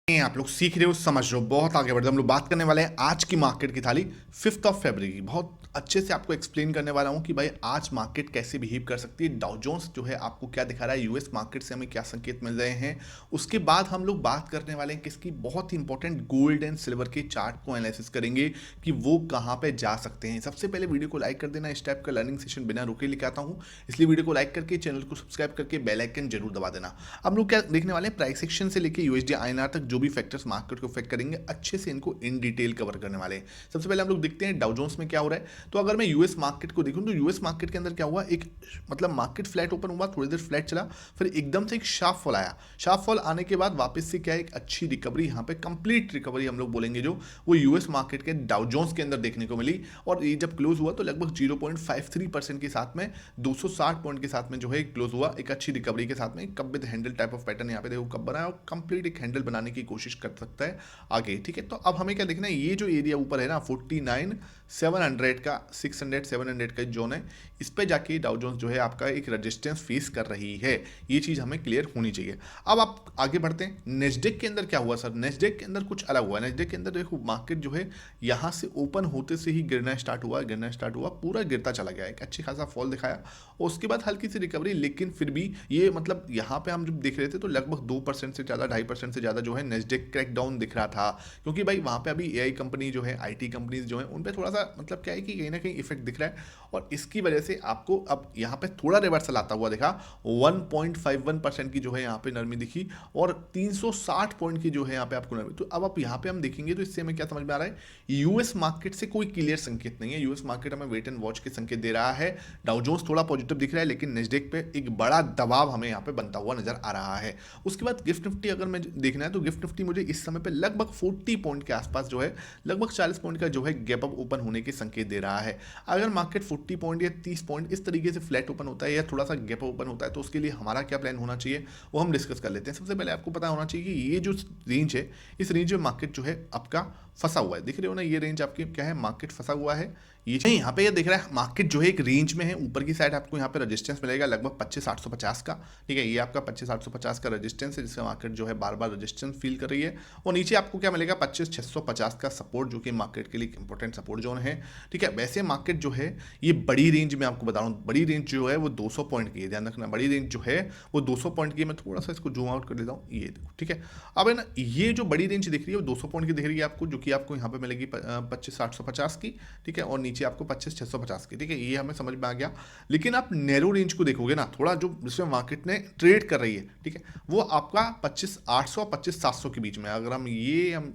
आप लोग सीख रहे हो, समझ रहे हो, बहुत आगे बढ़ रहे हो। हम लोग बात करने वाले हैं आज की मार्केट की थाली 5 फरवरी। बहुत अच्छे से आपको एक्सप्लेन करने वाला हूं कि भाई आज मार्केट कैसे बिहेव कर सकती है। डाउ जोन्स जो है आपको क्या दिखा रहा है, यूएस मार्केट से हमें क्या संकेत मिल रहे हैं। उसके बाद हम लोग बात करने वाले हैं किसकी, बहुत ही इंपॉर्टेंट गोल्ड एंड सिल्वर के चार्ट को एनालिसिस करेंगे कि वो कहाँ पे जा सकते हैं। सबसे पहले वीडियो को लाइक कर देना। इस टाइप का लर्निंग सेशन बिना रुके लेके आता हूँ, इसलिए वीडियो को लाइक करके चैनल को सब्सक्राइब करके बेल आइकन जरूर दबा देना। अब लोग क्या देखने वाले हैं, प्राइस एक्शन से लेके यूएसडी आईएनआर तक जो भी फैक्टर्स मार्केट को इफेक्ट करेंगे अच्छे से इनको इन डिटेल कवर करने वाले हैं। सबसे पहले हम लोग देखते हैं डाउ जोन्स में क्या हो रहा है। तो अगर मैं यूएस मार्केट को देखूं तो यूएस मार्केट के अंदर क्या हुआ, एक मतलब मार्केट फ्लैट ओपन हुआ, थोड़ी देर फ्लैट चला, फिर एकदम से एक शार्प फॉल आया। शार्प फॉल आने के बाद वापस से क्या है, एक अच्छी रिकवरी, यहाँ पे कंप्लीट रिकवरी हम लोग बोलेंगे जो वो यूएस मार्केट के डाउ जोन्स के अंदर देखने को मिली। और ये जब क्लोज हुआ तो लगभग 0.53% के साथ में 260 पॉइंट के साथ में जो है क्लोज हुआ, एक अच्छी रिकवरी के साथ में। कब with handle type of pattern यहाँ पे देखो कब बनाया, और कंप्लीट एक हैंडल बनाने की कोशिश कर सकता है आगे। ठीक है, तो अब हमें क्या देखना है, ये जो एरिया ऊपर है ना 49,700 का, 600 700 का जोन है, इस पे जाके डाउ जोन्स जो है आपका एक रेजिस्टेंस फेस कर रही है। ये चीज हमें क्लियर होनी चाहिए। अब आप आगे बढ़ते हैं। नेस्डेक के अंदर क्या हुआ सर, नेस्डेक के अंदर कुछ अलग हुआ। नेस्डेक के अंदर देखो मार्केट जो है यहाँ से ओपन होते से ही गिरना स्टार्ट हुआ, पूरा गिरता चला गया, एक अच्छी खासा फॉल दिखाया और उसके बाद हल्की सी रिकवरी। लेकिन फिर भी ये मतलब यहाँ पे हम जब देख रहे थे तो लगभग 2% से ज़्यादा, 2.5% से ज़्यादा जो है नेस्डेक क्रैकडाउन दिख रहा था, क्योंकि भाई वहाँ पे अभी एआई कंपनी जो है, आईटी कंपनीज जो है, उन पे थोड़ा सा मतलब क्या है कि कहीं ना कहीं इफेक्ट दिख रहा है। और इसकी वजह से आपको अब यहाँ पे थोड़ा रिवर्सल आता हुआ दिखा, 1.51% की जो है यहाँ पे नरमी दिखी और 360 पॉइंट की जो है यहाँ पे आपको नरमी। तो अब आप यहाँ पे हम देखेंगे तो इससे हमें क्या समझ में आ रहा है, यूएस मार्केट से कोई क्लियर संकेत नहीं है। यूएस मार्केट हमें वेट एंड वॉच के संकेत दे रहा है। डाउ जोन्स थोड़ा पॉजिटिव दिख रहा है, लेकिन नेस्डेक पे एक बड़ा दबाव हमें यहाँ पे बनता हुआ नजर आ रहा है। उसके बाद गिफ्ट निफ्टी अगर मैं देखना है तो गिफ्ट निफ्टी मुझे इस समय पे लगभग 40 पॉइंट के आसपास जो है, लगभग 40 पॉइंट का जो है गैप अप ओपन होने के संकेत दे रहा है। अगर मार्केट 40 पॉइंट या 30 पॉइंट इस तरीके से फ्लैट ओपन होता है या थोड़ा सा गैप ओपन होता है तो उसके लिए हमारा क्या प्लान होना चाहिए वो हम डिस्कस कर लेते हैं। सबसे पहले आपको पता होना चाहिए कि ये जो रेंज है, इस रेंज में मार्केट जो है आपका फंसा हुआ है। दिख रहे हो ना, ये रेंज आपकी क्या है, मार्केट फंसा हुआ है। ये नहीं, यहाँ पे ये दिख रहा है मार्केट जो है एक रेंज में है। ऊपर की साइड आपको यहाँ पे रेजिस्टेंस मिलेगा लगभग 25,850 का। ठीक है, ये आपका 25,850 का रेजिस्टेंस है, जिससे मार्केट जो है बार बार रेजिस्टेंस फील कर रही है। और नीचे आपको क्या मिलेगा, 25,650 का सपोर्ट, जो कि मार्केट के लिए इंपॉर्टेंट सपोर्ट जोन है। ठीक है, वैसे मार्केट जो है ये बड़ी रेंज में, आपको बता रहा हूँ बड़ी रेंज जो है वो 200 पॉइंट की है, ध्यान रखना। बड़ी रेंज जो है वो 200 पॉइंट की है। मैं थोड़ा सा इसको जूम आउट कर देता हूँ, ये देखो। ठीक है, अब है ना, ये जो बड़ी रेंज दिख रही है वो 200 पॉइंट की दिख रही है आपको, जो कि आपको यहाँ पे मिलेगी 25,850 की। ठीक है, और नीचे आपको 25,650 की। ठीक है, ये हमें समझ में आ गया। लेकिन आप नैरो रेंज को देखोगे ना, थोड़ा जो जिसमें मार्केट ने ट्रेड कर रही है, ठीक है, वो आपका 25,800 25,700 के बीच में। अगर हम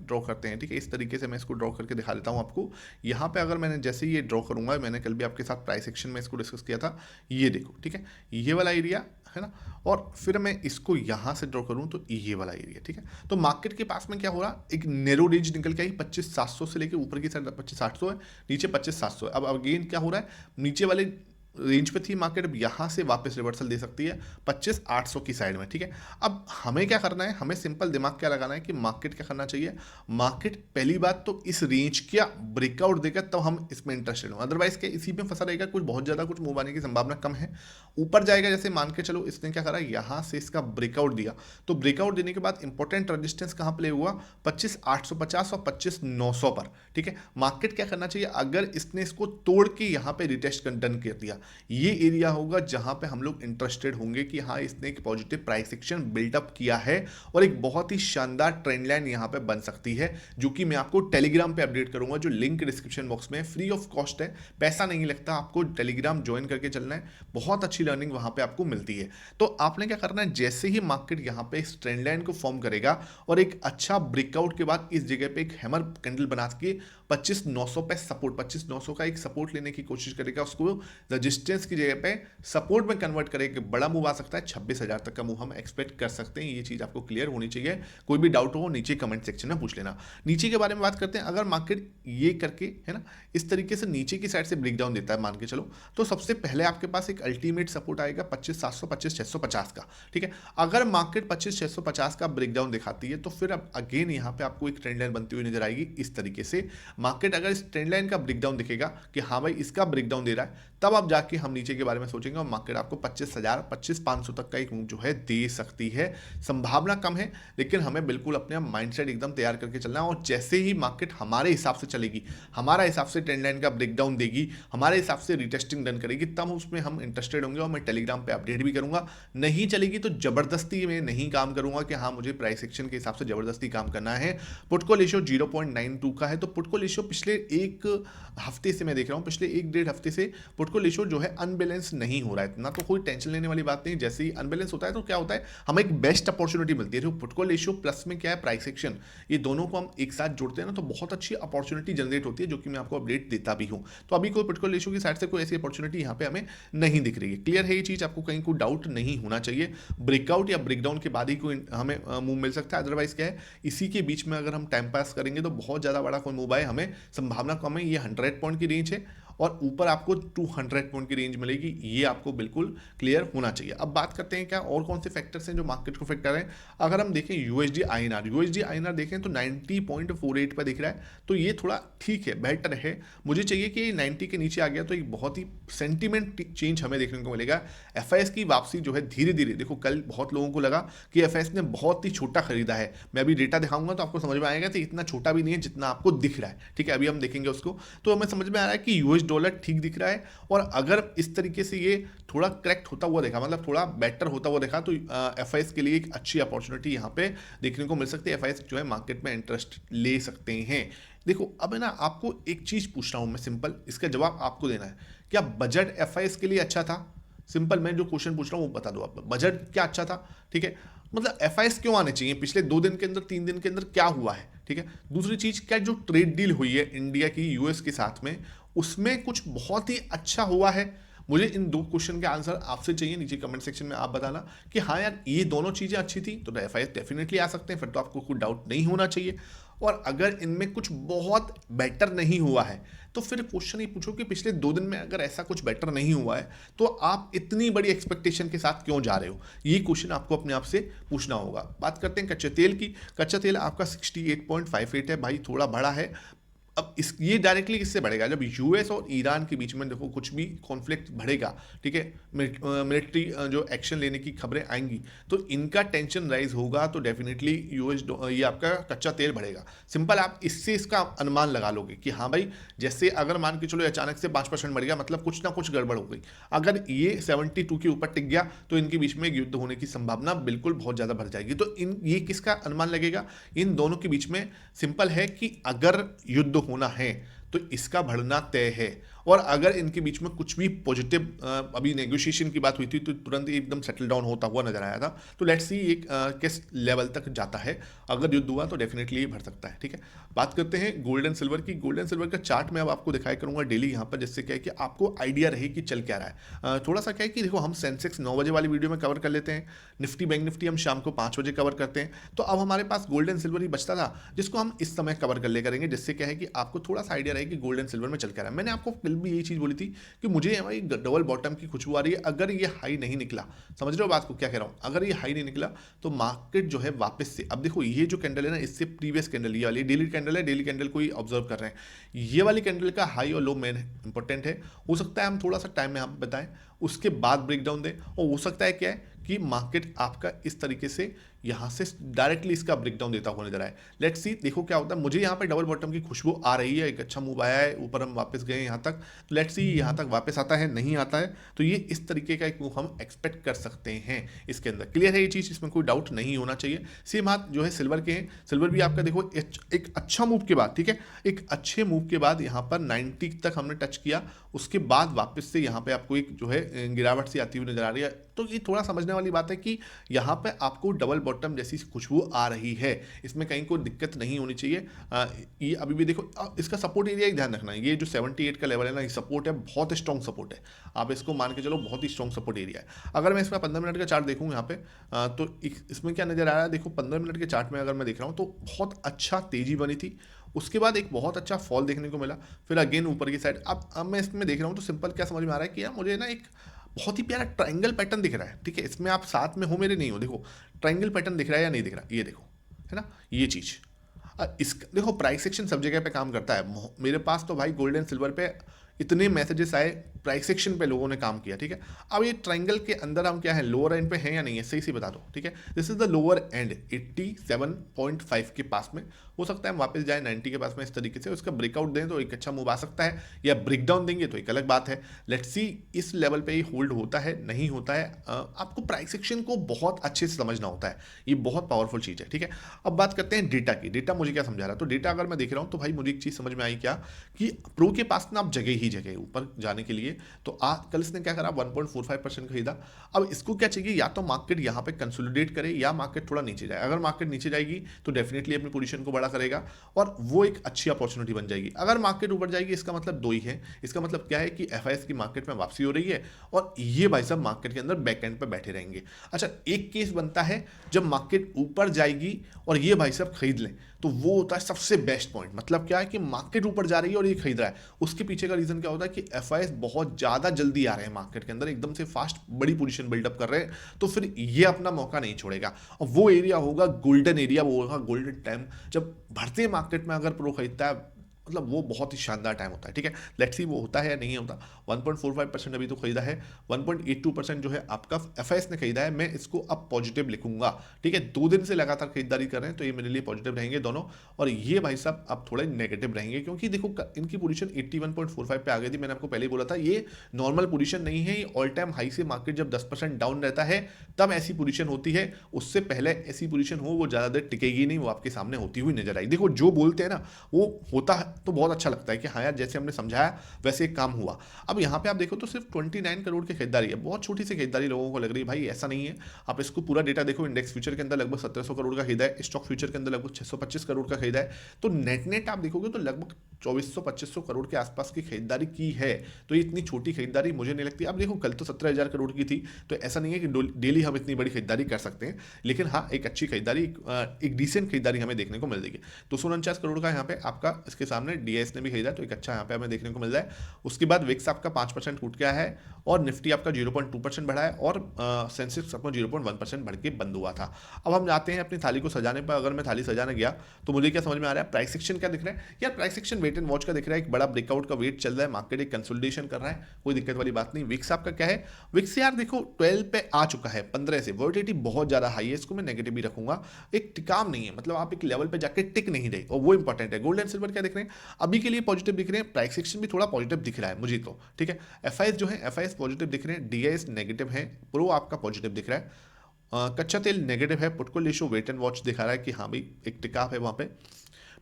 ड्रॉ करते हैं, ठीक है, इस तरीके से मैं इसको ड्रॉ करके दिखा देता हूँ आपको। यहाँ पे अगर मैंने जैसे ये ड्रॉ करूंगा, मैंने कल भी आपके साथ प्राइस एक्शन में इसको डिस्कस किया था, ये देखो। ठीक है, ये वाला एरिया है ना, और फिर मैं इसको यहाँ से ड्रॉ करूँ तो ये वाला एरिया। ठीक है, तो मार्केट के पास में क्या हो रहा, एक नैरो रेंज निकल के आई, 25,700 से लेके ऊपर की साइड 25,800 है, नीचे 25,700 है। अब अगेन क्या हो रहा है, नीचे वाले रेंज पे थी मार्केट, अब यहाँ से वापस रिवर्सल दे सकती है 25,800 की साइड में। ठीक है, अब हमें क्या करना है, हमें सिंपल दिमाग क्या लगाना है कि मार्केट क्या करना चाहिए। मार्केट पहली बात तो इस रेंज का ब्रेकआउट देगा तब हम इसमें इंटरेस्टेड हो, अदरवाइज क्या इसी में फंसा रहेगा, कुछ बहुत ज़्यादा कुछ मूव आने की संभावना कम है। ऊपर जाएगा, जैसे मान के चलो इसने क्या करा, यहाँ से इसका ब्रेकआउट दिया, तो ब्रेकआउट देने के बाद इंपॉर्टेंट रेजिस्टेंस कहाँ प्ले हुआ, 25,850 और 25,900 पर। ठीक है, मार्केट क्या करना चाहिए, अगर इसने इसको तोड़ के यहाँ पे रिटेस्ट डन कर दिया, ये एरिया होगा जहां पे हम लोग इंटरेस्टेड होंगे कि हाँ इसने एक पॉजिटिव प्राइस एक्शन बिल्डअप किया है और एक बहुत ही शानदार ट्रेंड लाइन यहां पे बन सकती है, जो कि मैं आपको टेलीग्राम पे अपडेट करूंगा, जो लिंक डिस्क्रिप्शन बॉक्स में फ्री ऑफ कॉस्ट है, पैसा नहीं लगता, आपको टेलीग्राम ज्वाइन करके चलना है, बहुत अच्छी लर्निंग वहां पे आपको मिलती है। तो आपने क्या करना है, जैसे ही मार्केट यहाँ पे इस ट्रेंड लाइन को फॉर्म करेगा और एक अच्छा ब्रेकआउट के बाद इस जगह पे एक हैमर कैंडल बना के 25,900 पे सपोर्ट, 25,900 का एक सपोर्ट लेने की कोशिश करेगा, उसको रजिस्टेंस की जगह पे सपोर्ट में कन्वर्ट करेगा, बड़ा मूव आ सकता है, 26,000 तक का मूव हम एक्सपेक्ट कर सकते हैं। ये चीज आपको क्लियर होनी चाहिए। कोई भी डाउट हो नीचे कमेंट सेक्शन में पूछ लेना। नीचे के बारे में बात करते हैं, अगर मार्केट ये करके है ना इस तरीके से नीचे की साइड से ब्रेकडाउन देता है, मान के चलो, तो सबसे पहले आपके पास एक अल्टीमेट सपोर्ट आएगा 25,700 25,650 का। ठीक है, अगर मार्केट 25,650 का ब्रेकडाउन दिखाती है तो फिर अब अगेन यहाँ पे आपको एक ट्रेंड लाइन बनती हुई नजर आएगी इस तरीके से। मार्केट अगर इस ट्रेंड लाइन का ब्रेकडाउन दिखेगा कि हाँ भाई इसका ब्रेकडाउन दे रहा है, तब आप जाके हम नीचे के बारे में सोचेंगे और मार्केट आपको 25,000 25,500 तक का एक मूव जो है दे सकती है। संभावना कम है, लेकिन हमें बिल्कुल अपने माइंडसेट एकदम तैयार करके चलना है। और जैसे ही मार्केट हमारे हिसाब से चलेगी, हमारा हिसाब से ट्रेंड लाइन का ब्रेकडाउन देगी, हमारे हिसाब से रिटेस्टिंग डन करेगी, तब उसमें हम इंटरेस्टेड होंगे और मैं टेलीग्राम पे अपडेट भी करूंगा। नहीं चलेगी तो जबरदस्ती में नहीं काम करूंगा कि हाँ मुझे प्राइस एक्शन के हिसाब से जबरदस्ती काम करना है। पुट कॉल रेशियो 0.92 का है, तो पुट कॉल रेशियो पिछले एक हफ्ते से मैं देख रहा हूँ, पिछले 1-1.5 हफ्ते से पुट कॉल रेशियो जो है अनबैलेंस नहीं हो रहा है इतना, तो कोई टेंशन लेने वाली बात नहीं। जैसे ही अनबैलेंस होता है तो क्या होता है, हमें एक बेस्ट अपॉर्चुनिटी मिलती है। जो पुट कॉल रेशियो प्लस में क्या है, प्राइस एक्शन, ये दोनों को हम एक साथ जोड़ते हैं ना, तो बहुत अच्छी अपॉर्चुनिटी जनरेट होती है, जो कि मैं आपको अपडेट देता भी हूँ। तो अभी कोई पुट कॉल रेशियो की साइड से कोई ऐसी अपॉर्चुनिटी यहाँ पे हमें नहीं दिख रही है। क्लियर है ये चीज़, आपको कहीं कोई डाउट नहीं होना चाहिए। ब्रेकआउट या ब्रेकडाउन के बाद ही कोई हमें मूव मिल सकता है, अदरवाइज क्या है, इसी के बीच में अगर हम टाइम पास करेंगे तो बहुत ज़्यादा बड़ा कोई मूव आए हमें संभावना कम है। ये 100 पॉइंट की रेंज है और ऊपर आपको 200 पॉइंट की रेंज मिलेगी, ये आपको बिल्कुल क्लियर होना चाहिए। अब बात करते हैं क्या और कौन से फैक्टर्स हैं जो मार्केट को इफेक्ट कर रहे हैं। अगर हम देखें यूएसडी आईएनआर देखें तो 90.48 पर दिख रहा है, तो ये थोड़ा ठीक है, बेहतर है। मुझे चाहिए कि 90 के नीचे आ गया तो एक बहुत ही सेंटीमेंट चेंज हमें देखने को मिलेगा। एफआईएस की वापसी जो है धीरे धीरे, देखो कल बहुत लोगों को लगा कि एफआईएस ने बहुत ही छोटा खरीदा है, मैं अभी डेटा दिखाऊंगा तो आपको समझ में आएगा कि इतना छोटा भी नहीं है जितना आपको दिख रहा है। ठीक है, अभी हम देखेंगे उसको, तो हमें समझ में आ रहा है कि यूएस डॉलर ठीक दिख रहा है। और अगर इस तरीके से ये थोड़ा करेक्ट होता हुआ देखा, मतलब थोड़ा बेटर होता हुआ देखा, तो एफआईएस के लिए एक अच्छी अपॉर्चुनिटी यहाँ पे देखने को मिल सकती है। एफआईएस जो है मार्केट में इंटरेस्ट ले सकते हैं। देखो अब है ना, आपको एक चीज पूछ रहा हूं मैं सिंपल, इसका जवाब आपको देना है। क्या बजट एफआईएस के लिए अच्छा था? सिंपल, मैं जो क्वेश्चन पूछ रहा हूं वो बता दो आप, बजट क्या अच्छा था? ठीक है, मतलब एफआईएस क्यों आने चाहिए, पिछले 2 दिन के अंदर 3 दिन के अंदर क्या हुआ है? ठीक है, दूसरी चीज, क्या जो ट्रेड डील हुई है इंडिया की यूएस के साथ में, उसमें कुछ बहुत ही अच्छा हुआ है? मुझे इन 2 क्वेश्चन के आंसर आपसे चाहिए, नीचे कमेंट सेक्शन में आप बताना कि हाँ यार ये दोनों चीजें अच्छी थी, तो एफआईएस डेफिनेटली आ सकते हैं, फिर तो आपको कोई डाउट नहीं होना चाहिए। और अगर इनमें कुछ बहुत बेटर नहीं हुआ है, तो फिर क्वेश्चन ये पूछो कि पिछले 2 दिन में अगर ऐसा कुछ बेटर नहीं हुआ है, तो आप इतनी बड़ी एक्सपेक्टेशन के साथ क्यों जा रहे हो? ये क्वेश्चन आपको अपने आप से पूछना होगा। बात करते हैं कच्चे तेल की। कच्चा तेल आपका 68.58 है भाई, थोड़ा बड़ा है। अब इस ये डायरेक्टली किससे बढ़ेगा, जब यूएस और ईरान के बीच में देखो कुछ भी कॉन्फ्लिक्ट बढ़ेगा, ठीक है, मिलिट्री जो एक्शन लेने की खबरें आएंगी, तो इनका टेंशन राइज होगा, तो डेफिनेटली यूएस ये आपका कच्चा तेल बढ़ेगा। सिंपल, आप इससे इसका अनुमान लगा लोगे कि हाँ भाई, जैसे अगर मान के चलो अचानक से 5% बढ़ गया, मतलब कुछ ना कुछ गड़बड़ हो गई। अगर ये 72 के ऊपर टिक गया तो इनके बीच में युद्ध होने की संभावना बिल्कुल बहुत ज़्यादा बढ़ जाएगी। तो ये किसका अनुमान लगेगा? इन दोनों के बीच में। सिंपल है कि अगर युद्ध होना है तो इसका बढ़ना तय है, और अगर इनके बीच में कुछ भी पॉजिटिव, अभी नेगोशिएशन की बात हुई थी तो तुरंत एकदम सेटल डाउन होता हुआ नजर आया था। तो लेट्स सी ये किस लेवल तक जाता है। अगर युद्ध हुआ तो डेफिनेटली ये बढ़ सकता है। ठीक है, बात करते हैं गोल्ड एंड सिल्वर की। गोल्ड एंड सिल्वर का चार्ट मैं अब आपको दिखाया करूंगा डेली यहाँ पर, जिससे क्या है कि आपको आइडिया रहे कि चल क्या रहा है। थोड़ा सा क्या है कि देखो, हम सेंसेक्स 9 बजे वाली वीडियो में कवर कर लेते हैं, निफ्टी बैंक निफ्टी हम शाम को 5 बजे कवर करते हैं। तो अब हमारे पास गोल्ड एंड सिल्वर ही बचता था, जिसको हम इस समय कवर कर ले करेंगे, जिससे क्या है कि आपको थोड़ा सा आइडिया रहे कि गोल्ड एंड सिल्वर में चल क्या रहा है। मैंने आपको कल भी यही चीज़ बोली थी कि मुझे हमारी डबल बॉटम की खुशबू आ रही है। अगर ये हाई नहीं निकला, समझ रहे हो बात को क्या कह रहा हूं, अगर ये हाई नहीं निकला तो मार्केट जो है वापस से, अब देखो ये जो कैंडल है ना, इससे प्रीवियस कैंडल, ये वाली डेली कैंडल है, डेली कैंडल को ही ऑब्जर्व कर रहे हैं। ये वाली कैंडल का हाई और लो मेन इंपॉर्टेंट है। हो सकता है हम थोड़ा सा टाइम में हम बताएं, उसके बाद ब्रेकडाउन दें, और हो सकता है क्या है कि मार्केट आपका इस तरीके से यहाँ से डायरेक्टली इसका ब्रेकडाउन देता हुआ नजर आए। लेट्स सी, देखो क्या होता है। मुझे यहाँ पे डबल बॉटम की खुशबू आ रही है, एक अच्छा मूव आया है, ऊपर हम वापस गए यहाँ तक। तो लेट्स सी यहाँ तक वापस आता है, नहीं आता है, तो ये इस तरीके का एक मूव हम एक्सपेक्ट कर सकते हैं इसके अंदर। क्लियर है ये चीज़, इसमें कोई डाउट नहीं होना चाहिए। सेम हाथ जो है सिल्वर के हैं, सिल्वर भी आपका देखो एक अच्छा मूव के बाद, ठीक है, एक अच्छे मूव के बाद यहाँ पर 90 तक हमने टच किया, उसके बाद वापस से यहाँ पे आपको एक जो है गिरावट सी आती हुई नजर आ रही है। तो ये थोड़ा समझने वाली बात है कि यहाँ पे आपको डबल बॉटम जैसी खुशबू आ रही है, इसमें कहीं कोई दिक्कत नहीं होनी चाहिए। ये अभी भी देखो, इसका सपोर्ट एरिया ही ध्यान रखना है, ये जो 78 का लेवल है ना, ये सपोर्ट है, बहुत स्ट्रॉन्ग सपोर्ट है, आप इसको मान के चलो बहुत ही स्ट्रॉन्ग सपोर्ट एरिया है। अगर मैं इसमें 15 मिनट का चार्ट देखूँ यहाँ पे, तो इसमें क्या नजर आ रहा है, देखो 15 मिनट के चार्ट में अगर मैं देख रहा हूँ तो बहुत अच्छा तेजी बनी थी, उसके बाद एक बहुत अच्छा फॉल देखने को मिला, फिर अगेन ऊपर की साइड। अब मैं इसमें देख रहा हूँ तो सिंपल क्या समझ में आ रहा है कि यार मुझे ना एक बहुत ही प्यारा ट्रायंगल पैटर्न दिख रहा है। ठीक है, इसमें आप साथ में हो मेरे नहीं हो, देखो ट्रायंगल पैटर्न दिख रहा है या नहीं दिख रहा, ये देखो, है ना ये चीज़। इस देखो प्राइस एक्शन सब जगह पे काम करता है। मेरे पास तो भाई गोल्ड एंड सिल्वर पे इतने मैसेजेस आए, प्राइस एक्शन पे लोगों ने काम किया, ठीक है। अब ये ट्रायंगल के अंदर हम क्या है, लोअर एंड पे हैं या नहीं है, सही से बता दो, ठीक है। This is the lower and 87.5 के पास में, हो सकता है हम वापस जाए 90 के पास में, इस तरीके से उसका ब्रेकआउट दें तो एक अच्छा मूव आ सकता है, या ब्रेक डाउन देंगे तो एक अलग बात है। लेट्स सी इस लेवल पे ही होल्ड होता है नहीं होता है। आपको प्राइस एक्शन को बहुत अच्छे से समझना होता है, ये बहुत पावरफुल चीज़ है, ठीक है। अब बात करते हैं डेटा की। डेटा मुझे क्या समझा रहा है, तो डेटा अगर मैं देख रहा हूँ तो भाई मुझे एक चीज़ समझ में आई क्या, कि प्रो के पास ना अब जगह ही जगह ऊपर जाने के लिए। तो आज कल इसने क्या करा, 1.45% खरीदा। अब इसको क्या चाहिए, या तो मार्केट यहाँ पे कंसोलिडेट करे या मार्केट थोड़ा नीचे जाए। अगर मार्केट नीचे जाएगी तो डेफिनेटली अपनी पोजीशन को बड़ा करेगा और वो एक अच्छी अपॉर्चुनिटी बन जाएगी। अगर मार्केट ऊपर जाएगी, इसका मतलब दो ही है। इसका मतलब क्या है कि एफआईएस की मार्केट में वापसी हो रही है और ये भाई साहब मार्केट के अंदर बैक एंड पे बैठे रहेंगे। अच्छा, एक केस बनता है जब मार्केट ऊपर जाएगी और ये भाई साहब खरीद लें, तो वो होता है सबसे बेस्ट पॉइंट। मतलब क्या है कि मार्केट ऊपर जा रही है और ये खरीद रहा है, उसके पीछे का रीजन क्या होता है कि एफआईएस बहुत ज्यादा जल्दी आ रहे हैं मार्केट के अंदर, एकदम से फास्ट बड़ी पोजीशन बिल्डअप कर रहे हैं, तो फिर ये अपना मौका नहीं छोड़ेगा। और वो एरिया होगा गोल्डन एरिया, वो होगा गोल्डन टाइम, जब बढ़ते मार्केट में अगर प्रो खरीदता है, मतलब वो बहुत ही शानदार टाइम होता है, ठीक है। लेट्स सी वो होता है या नहीं होता। 1.45% अभी तो खरीदा है, 1.82% जो है आपका एफआईएस ने खरीदा है। मैं इसको अब पॉजिटिव लिखूंगा, ठीक है। 2 दिन से लगातार खरीदारी कर रहे हैं तो ये मेरे लिए पॉजिटिव रहेंगे दोनों। और ये भाई साहब अब थोड़े नेगेटिव रहेंगे, क्योंकि देखो इनकी पोजीशन 81.45 पे आ गई थी। मैंने आपको पहले ही बोला था ये नॉर्मल पोजीशन नहीं है, ये ऑल टाइम हाई से मार्केट जब 10% डाउन रहता है तब ऐसी पोजीशन होती है। उससे पहले ऐसी पोजीशन हो वो ज़्यादा देर टिकेगी नहीं, वो आपके सामने होती हुई नजर आई। देखो जो बोलते हैं ना वो होता है तो बहुत अच्छा लगता है कि हाँ यार जैसे हमने समझाया वैसे एक काम हुआ। अब यहाँ पे आप देखो तो सिर्फ 29 करोड़ की खरीदारी है, बहुत छोटी सी खरीदारी लोगों को लग रही है, भाई ऐसा नहीं है। आप इसको पूरा डेटा देखो, इंडेक्स फ्यूचर के अंदर लगभग 1700 करोड़ का खरीदा है, स्टॉक फ्यूचर के अंदर लगभग 625 करोड़ का खरीदा है। तो नेट नेट आप देखोगे तो लगभग 2400-2500 करोड़ के आसपास की खरीदारी की है। तो ये इतनी छोटी खरीदारी मुझे नहीं लगती। अब देखो कल तो 17,000 करोड़ की थी, तो ऐसा नहीं है कि डेली हम इतनी बड़ी खरीदारी कर सकते हैं, लेकिन हाँ एक अच्छी खरीदारी, एक डिसेंट खरीदारी हमें देखने को मिल जाएगी। 249 करोड़ का यहाँ पे आपका इसके सामने डीएस ने भी खरीदा, तो एक अच्छा यहाँ पे हमें देखने को मिल रहा है। उसके बाद विक्स आपका 5% टूट गया है और निफ्टी आपका 0.2% बढ़ा है और सेंसेक्स आपका 0.1% बढ़ के बंद हुआ था। अब हम जाते हैं अपनी थाली को सजाने पर। अगर मैं थाली सजाने गया तो मुझे क्या समझ में आ रहा है, प्राइस एक्शन क्या दिख रहा है यार, price action wait and watch का दिख रहा है। एक बड़ा ब्रेकआउट का वेट चल रहा है, मार्केट एक कंसोलिडेशन कर रहा है, कोई दिक्कत वाली बात नहीं। विक्स आपका क्या है, विक्स यार देखो 12 पे आ चुका है, 15 से वोलेटिलिटी बहुत ज्यादा हाई है, इसको मैं नेगेटिव भी रखूंगा। एक टिकाव नहीं है, मतलब आप एक लेवल पे जाके टिक नहीं रहे और वो इंपॉर्टेंट है। गोल्ड एंड सिल्वर क्या दिख रहे हैं, अभी के लिए पॉजिटिव दिख रहे हैं, प्राइस एक्शन भी थोड़ा पॉजिटिव दिख रहा है मुझे तो, ठीक है। एफआईएस जो है एफआईएस पॉजिटिव दिख रहे हैं, डीआईएस नेगेटिव है, प्रो आपका पॉजिटिव दिख रहा है। कच्चा तेल नेगेटिव है, पुटको रेशो वेट एंड वॉच दिखा रहा है कि हाँ भाई एक टिकाव है वहाँ पे।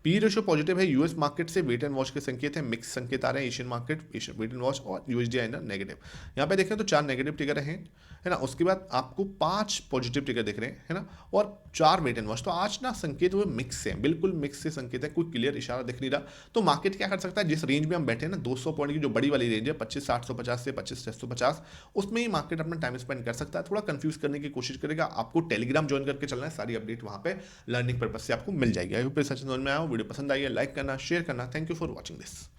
पी रेशो पॉजिटिव है, यूएस मार्केट से वेट एंड वॉच के संकेत है, मिक्स संकेत आ रहे हैं, Asian market Asian wait and watch और यूएसडी आइनर नेगेटिव। यहाँ पे देखें तो 4 नेगेटिव टिकर हैं, है ना। उसके बाद आपको 5 पॉजिटिव टिकर दिख रहे हैं, है ना, और 4 वेट एंड वॉच। तो आज ना संकेत हुए मिक्स से, बिल्कुल मिक्स से संकेत है, कोई क्लियर इशारा दिख नहीं रहा। तो मार्केट क्या कर सकता है, जिस रेंज में हम बैठे हैं ना 200 पॉइंट की जो बड़ी वाली रेंज है 25,850 से 25,650, उसमें ही मार्केट अपना टाइम स्पेंड कर सकता है। थोड़ा कंफ्यूज करने की कोशिश करेगा। आपको टेलीग्राम ज्वाइन करके चलना है, सारी अपडेट वहाँ पे लर्निंग पर्पज से आपको मिल जाएगी। आई होप समझ में आया हो। वीडियो पसंद आई है, लाइक करना, शेयर करना। Thank you for watching this.